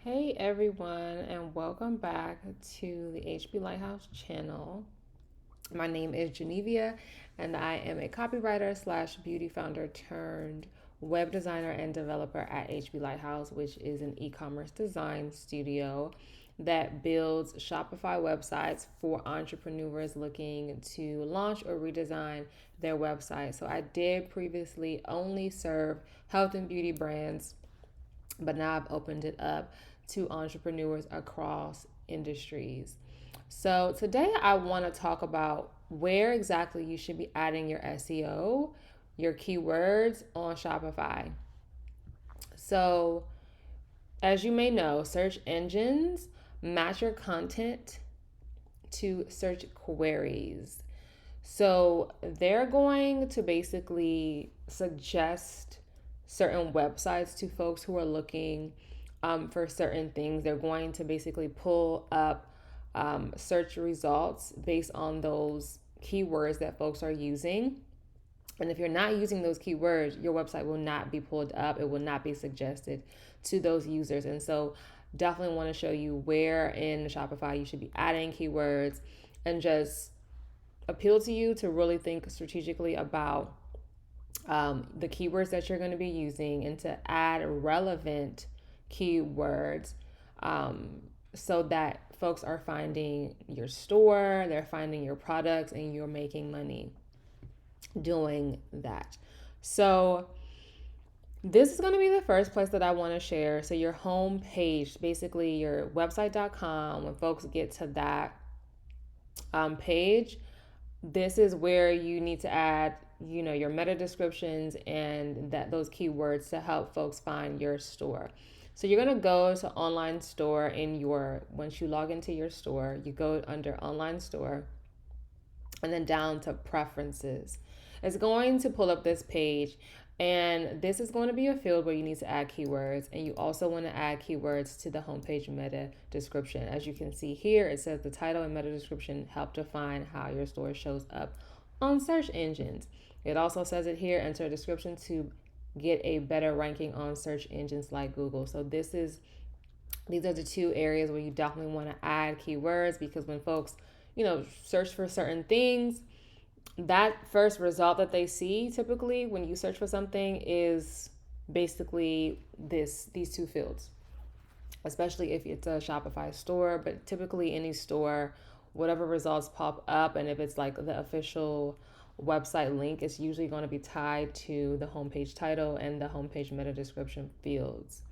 Hey everyone, and welcome back to the H.B Lighthouse channel. My name is Genevia, and I am a copywriter slash beauty founder turned web designer and developer at H.B Lighthouse, which is an e-commerce design studio that builds Shopify websites for entrepreneurs looking to launch or redesign their website. So I did previously only serve health and beauty brands, but now I've opened it up to entrepreneurs across industries. So today I want to talk about where exactly you should be adding your SEO, your keywords on Shopify. So, as you may know, search engines match your content to search queries. So, they're going to basically suggest certain websites to folks who are looking for certain things. They're going to basically pull up search results based on those keywords that folks are using. And if you're not using those keywords, your website will not be pulled up. It will not be suggested to those users. And so, definitely want to show you where in Shopify you should be adding keywords and just appeal to you to really think strategically about the keywords that you're going to be using and to add relevant keywords so that folks are finding your store, they're finding your products, and you're making money doing that. So, this is going to be the first place that I want to share. So, your home page, basically your website.com, when folks get to that page, this is where you need to add your meta descriptions and that those keywords to help folks find your store. So you're going to go to online store in your once you log into your store, you go under online store and then down to preferences. It's going to pull up this page, and this is going to be a field where you need to add keywords, and you also want to add keywords to the homepage meta description. As you can see here, it says the title and meta description help define how your store shows up on search engines. It also says it here, enter a description to get a better ranking on search engines like Google. So these are the two areas where you definitely want to add keywords, because when folks search for certain things, that first result that they see typically when you search for something is basically these two fields, especially if it's a Shopify store, but typically any store, whatever results pop up, and if it's like the official website link, it's usually going to be tied to the homepage title and the homepage meta description fields.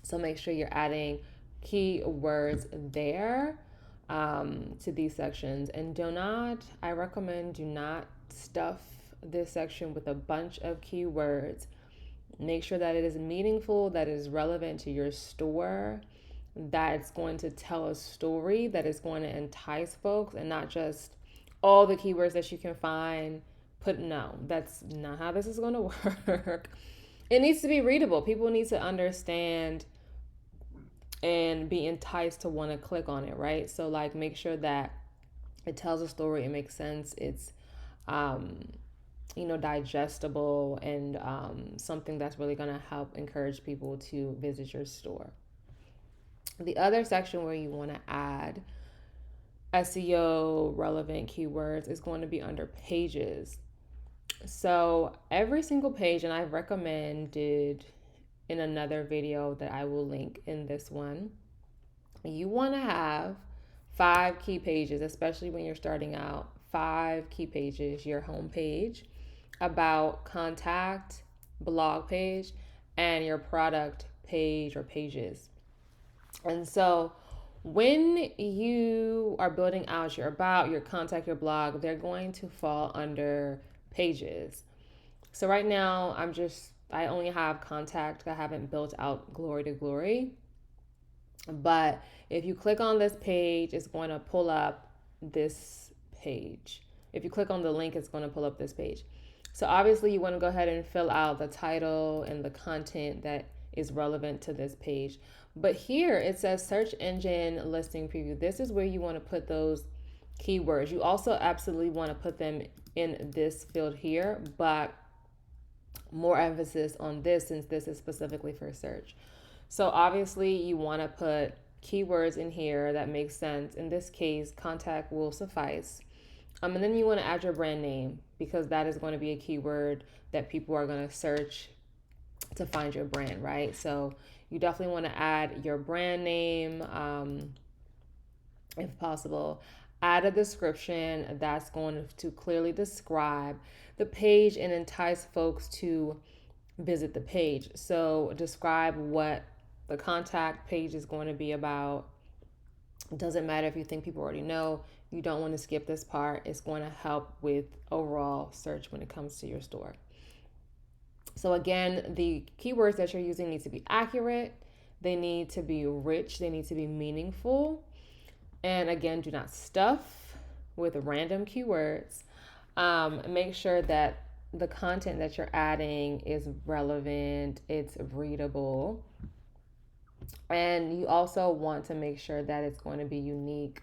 So make sure you're adding keywords there to these sections. And I recommend do not stuff this section with a bunch of keywords. Make sure that it is meaningful, that it is relevant to your store, that it's going to tell a story, that is going to entice folks, and not just all the keywords that you can find. No, that's not how this is going to work. It needs to be readable. People need to understand and be enticed to want to click on it, right? So like make sure that it tells a story, it makes sense, it's digestible, and something that's really going to help encourage people to visit your store. The other section where you want to add SEO relevant keywords is going to be under pages. So every single page, and I've recommended in another video that I will link in this one, you want to have 5 key pages, especially when you're starting out. 5 key pages: your home page, about, contact, blog page, and your product page or pages. And so when you are building out your about, your contact, your blog, they're going to fall under pages. So right now I only have contact. I haven't built out glory to glory. But if you click on this page, it's going to pull up this page. If you click on the link, it's going to pull up this page. So obviously you want to go ahead and fill out the title and the content that is relevant to this page. But here it says search engine listing preview. This is where you want to put those keywords. You also absolutely want to put them in this field here, but more emphasis on this since this is specifically for search. So obviously you want to put keywords in here that make sense. In this case, contact will suffice. And then you want to add your brand name, because that is going to be a keyword that people are going to search to find your brand, right? So you definitely want to add your brand name, if possible. Add a description that's going to clearly describe the page and entice folks to visit the page. So describe what the contact page is going to be about. It doesn't matter if you think people already know. You don't want to skip this part. It's going to help with overall search when it comes to your store. So again, the keywords that you're using need to be accurate. They need to be rich. They need to be meaningful. And again, do not stuff with random keywords. Make sure that the content that you're adding is relevant, it's readable. And you also want to make sure that it's going to be unique.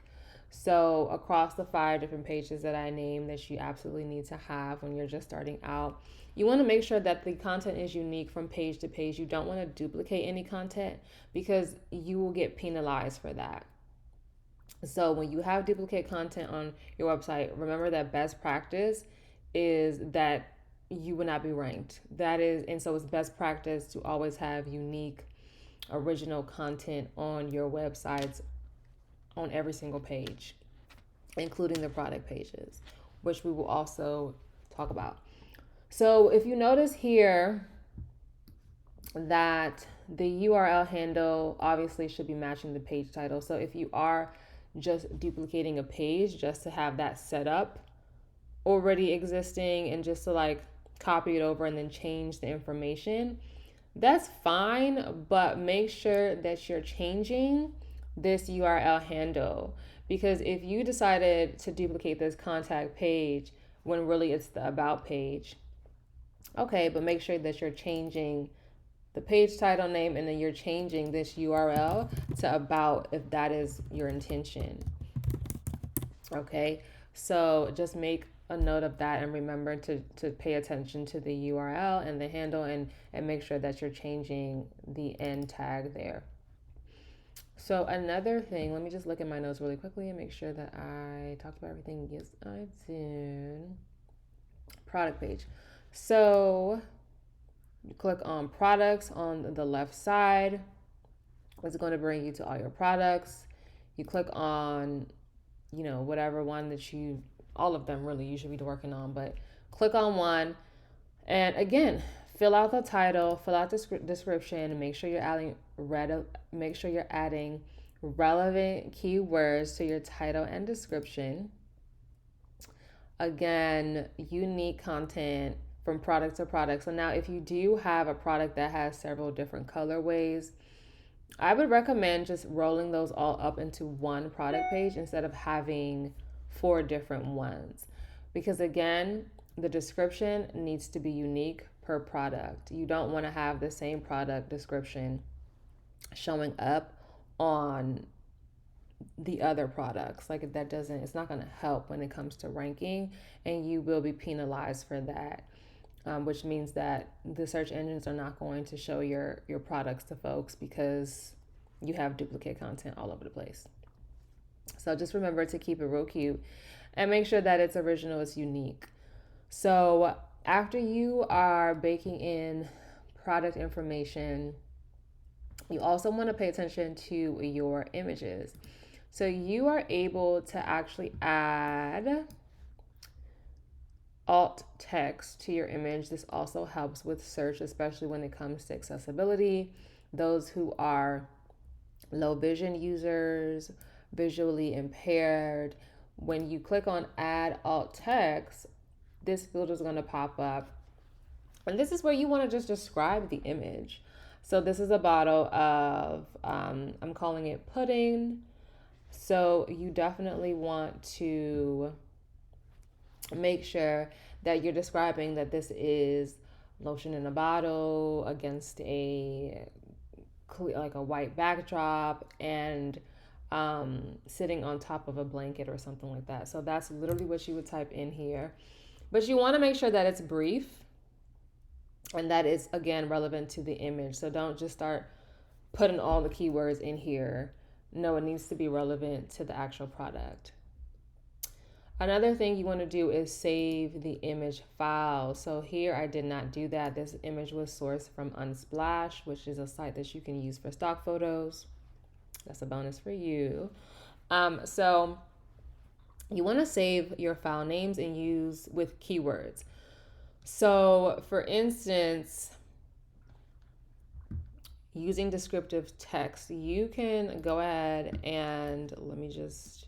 So, across the 5 different pages that I named that you absolutely need to have when you're just starting out, you want to make sure that the content is unique from page to page. You don't want to duplicate any content, because you will get penalized for that. So when you have duplicate content on your website, remember that best practice is that you would not be ranked. That is, and so it's best practice to always have unique, original content on your websites on every single page, including the product pages, which we will also talk about. So if you notice here that the URL handle obviously should be matching the page title. So if you are just duplicating a page just to have that set up already existing and just to like copy it over and then change the information, that's fine, but make sure that you're changing this URL handle, because if you decided to duplicate this contact page when really it's the about page, okay, but make sure that you're changing the page title name and then you're changing this URL to about, if that is your intention. Okay, so just make a note of that and remember to pay attention to the URL and the handle, and make sure that you're changing the end tag there. So another thing, let me just look at my notes really quickly and make sure that I talked about everything. Yes, I did. Product page. So you click on products on the left side. It's going to bring you to all your products. You click on, whatever one that all of them really you should be working on, but click on one. And again, fill out the title, fill out the description, and make sure you're adding relevant keywords to your title and description. Again, unique content from product to product. So now if you do have a product that has several different colorways, I would recommend just rolling those all up into one product page instead of having 4 different ones. Because again, the description needs to be unique per product. You don't want to have the same product description showing up on the other products. Like it's not going to help when it comes to ranking, and you will be penalized for that. Which means that the search engines are not going to show your products to folks because you have duplicate content all over the place. So just remember to keep it real cute and make sure that it's original, it's unique. So after you are baking in product information, you also want to pay attention to your images. So you are able to actually add alt text to your image. This also helps with search, especially when it comes to accessibility. Those who are low vision users, visually impaired, when you click on add alt text, this filter is going to pop up. And this is where you want to just describe the image. So this is a bottle of, I'm calling it pudding. So you definitely want to make sure that you're describing that this is lotion in a bottle against a white backdrop and sitting on top of a blanket or something like that. So that's literally what you would type in here. But you want to make sure that it's brief and that is, again, relevant to the image. So don't just start putting all the keywords in here. No, it needs to be relevant to the actual product. Another thing you want to do is save the image file. So here I did not do that. This image was sourced from Unsplash, which is a site that you can use for stock photos. That's a bonus for you. So you want to save your file names and use with keywords. So for instance, using descriptive text, you can go ahead and let me just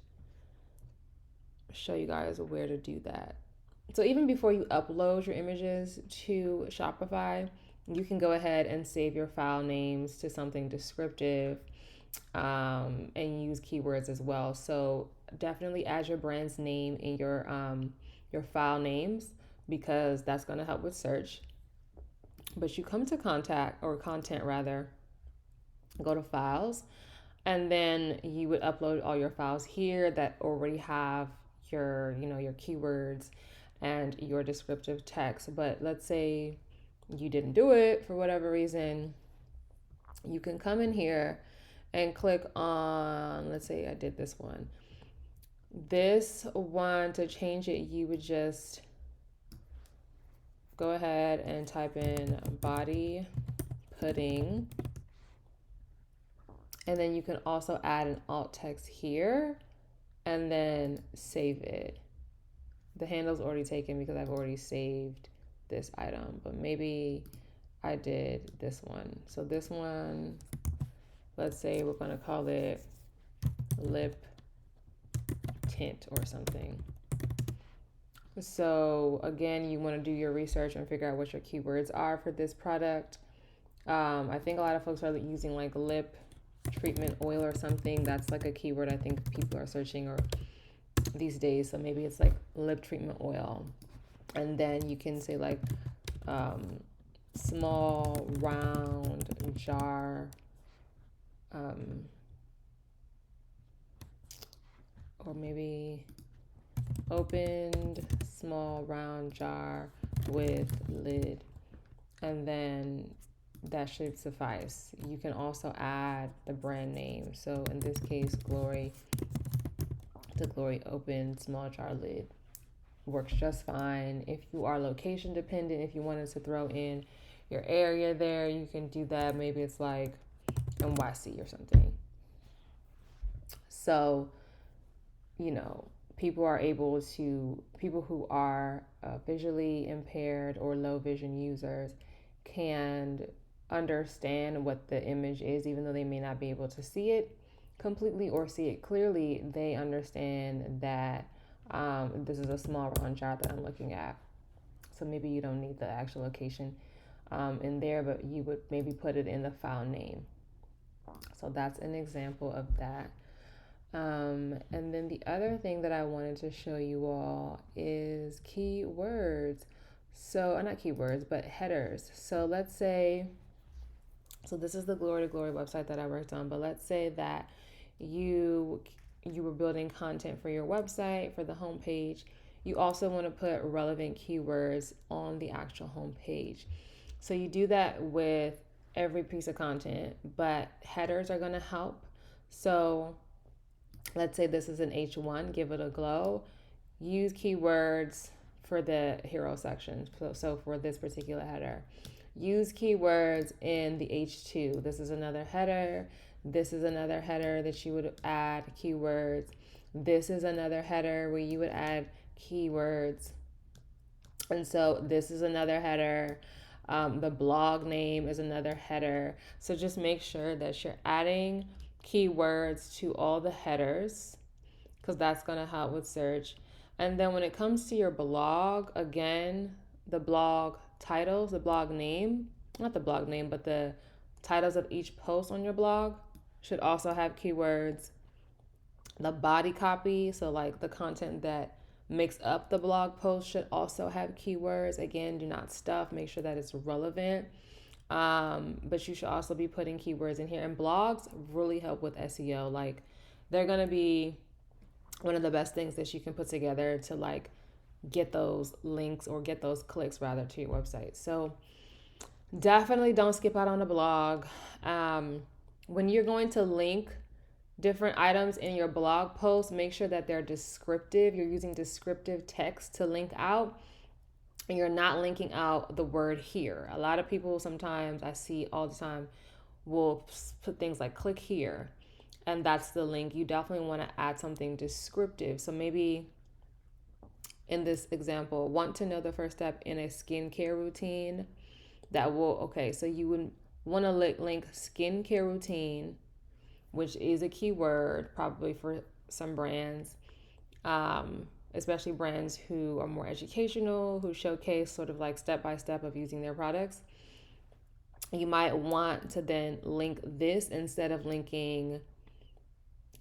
show you guys where to do that. So even before you upload your images to Shopify, you can go ahead and save your file names to something descriptive, and use keywords as well. So definitely add your brand's name in your file names, because that's going to help with search. But you come to content rather, go to files, and then you would upload all your files here that already have your keywords and your descriptive text. But let's say you didn't do it for whatever reason, you can come in here and click on, let's say I did this one. This one, to change it, you would just go ahead and type in body pudding. And then you can also add an alt text here and then save it. The handle's already taken because I've already saved this item, but maybe I did this one. So this one, let's say we're going to call it lip tint or something. So again, you want to do your research and figure out what your keywords are for this product. I think a lot of folks are using like lip treatment oil or something. That's like a keyword I think people are searching or these days. So maybe it's like lip treatment oil. And then you can say like small round jar, or maybe opened small round jar with lid, and then that should suffice. You can also add the brand name. So in this case, Glory, the Glory open small jar lid works just fine. If you are location dependent, if you wanted to throw in your area there, you can do that. Maybe it's like NYC or something. So, people who are visually impaired or low vision users can understand what the image is, even though they may not be able to see it completely or see it clearly. They understand that this is a small round jar that I'm looking at. So maybe you don't need the actual location in there, but you would maybe put it in the file name. So that's an example of that. And then the other thing that I wanted to show you all is keywords. So, not keywords, but headers. So let's say, this is the Glory to Glory website that I worked on, but let's say that you were building content for your website, for the homepage. You also want to put relevant keywords on the actual homepage. So you do that with every piece of content, but headers are going to help. So let's say this is an H1, give it a glow. Use keywords for the hero section. So for this particular header, use keywords in the H2. This is another header. This is another header that you would add keywords. This is another header where you would add keywords. And so this is another header. The blog name is another header. So just make sure that you're adding keywords to all the headers, because that's going to help with search. And then when it comes to your blog, again, the blog titles, the blog name, not the blog name, but the titles of each post on your blog should also have keywords. The body copy, so like the content that makes up the blog post, should also have keywords. Again, do not stuff, make sure that it's relevant. But you should also be putting keywords in here. And blogs really help with SEO. Like, they're going to be one of the best things that you can put together to like get those links or get those clicks rather to your website. So definitely don't skip out on a blog. when you're going to link different items in your blog post, make sure that they're descriptive. You're using descriptive text to link out, and you're not linking out the word here. A lot of people, sometimes I see all the time, will put things like click here, and that's the link. You definitely want to add something descriptive. So maybe in this example, want to know the first step in a skincare routine. That will, okay, so you would want to link skincare routine, which is a keyword probably for some brands, especially brands who are more educational, who showcase sort of like step by step of using their products. You might want to then link this instead of linking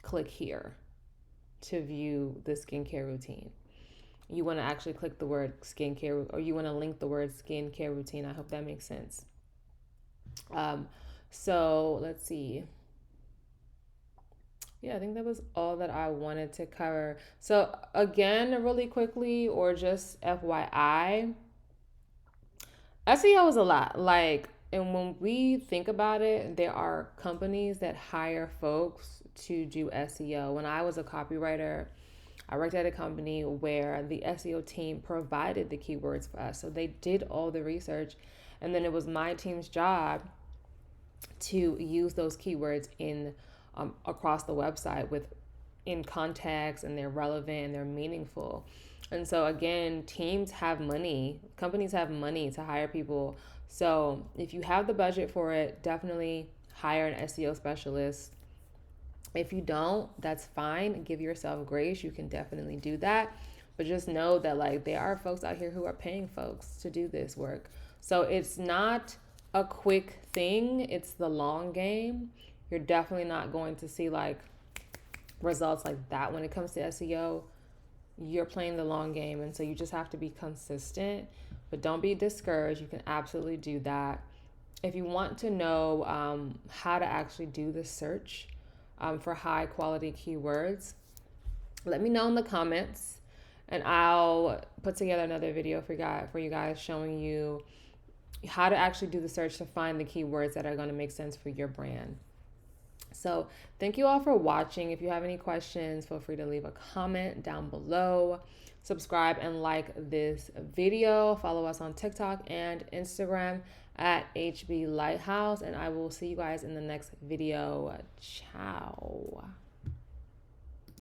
click here to view the skincare routine. You want to actually click the word skincare, or you want to link the word skincare routine. I hope that makes sense. So let's see. Yeah, I think that was all that I wanted to cover. So again, really quickly, or just FYI, SEO is a lot. Like, and when we think about it, there are companies that hire folks to do SEO. When I was a copywriter, I worked at a company where the SEO team provided the keywords for us. So they did all the research, and then it was my team's job to use those keywords in across the website with in context, and they're relevant and they're meaningful. And so again, teams have money, companies have money to hire people. So if you have the budget for it, definitely hire an SEO specialist. If you don't, that's fine. Give yourself grace. You can definitely do that. But just know that like there are folks out here who are paying folks to do this work. So it's not a quick thing. It's the long game. You're definitely not going to see like results like that when it comes to SEO. You're playing the long game, and so you just have to be consistent, but don't be discouraged. You can absolutely do that. If you want to know how to actually do the search for high quality keywords, let me know in the comments, and I'll put together another video for you guys showing you how to actually do the search to find the keywords that are going to make sense for your brand. So thank you all for watching. If you have any questions, feel free to leave a comment down below. Subscribe and like this video. Follow us on TikTok and Instagram at HB Lighthouse. And I will see you guys in the next video. Ciao.